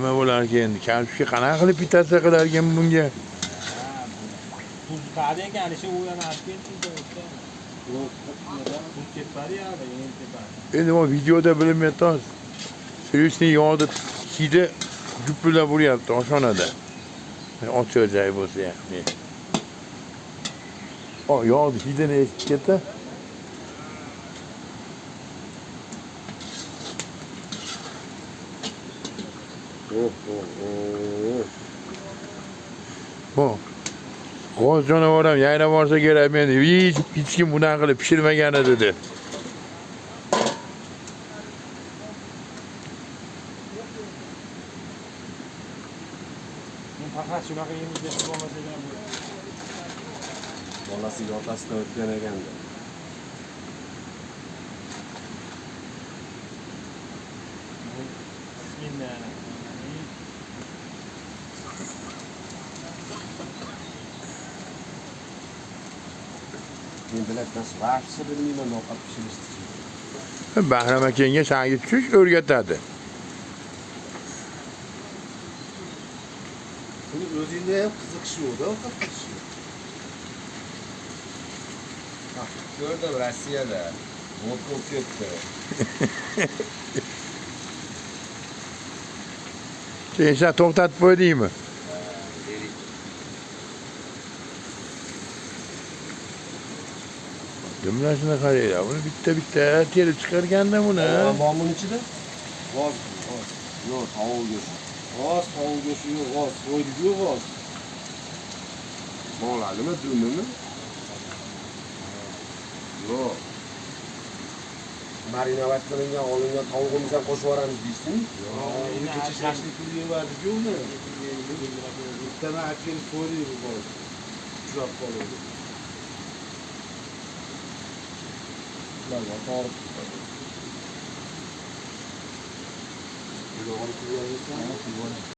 nima bo'larkan endi? Kartoshka qanaqa qilib bittasi qilarkan bunga? Tuz qadi ekan, o'sha u yana olib keldi. Tuz ketmadi-ya, endi ketmadi. Endi o videoda bilinmayapti. Suyuqning yog'ida hidi gupillab uryapti oshxonada. Ochiq joy bo'lsa ham. O yog'ni hidini eshitib ketdi. Bu g'oz jonivor ham yayrab borsa kerak, meni hech kim bunaqa qilib pishirmagan edi dedi. Men faqat shunaqa yemish deb bo'lmasa ham bolasiga otasidan o'tgan ekanda. Bismillah. Men bilakdan vaqtisi bilmayman ovqat pishirishni. Bahram akangga shagird tushish o'rgatadi. Buni o'zingda ham qiziqish yo'q-da ovqat pishirishga. Ko'rdim Rossiyada. Vodka ketdi. Sen to'xtatib qo'ydingmi? Jumlasini qaranglar. Buni bitta terib chiqarganda buni. Bormi ichida? G'oz. Yo'q, tovuq go'shti. Tovuq go'shti yo'q, g'oz. Qo'ydik-ku g'oz. Bo'ladimi, dumimi? Yo'q. Marinovat qilingan olingan tovuqimizni ham qo'shib yuboramiz deysizmi? Yo'q, kecha shashlik qilib yevardik-ku uni. Bittani akilib qo'ydik bu g'oz. Uchrab qoldi. To'g'ri. Yo'q, olib kelganmiz.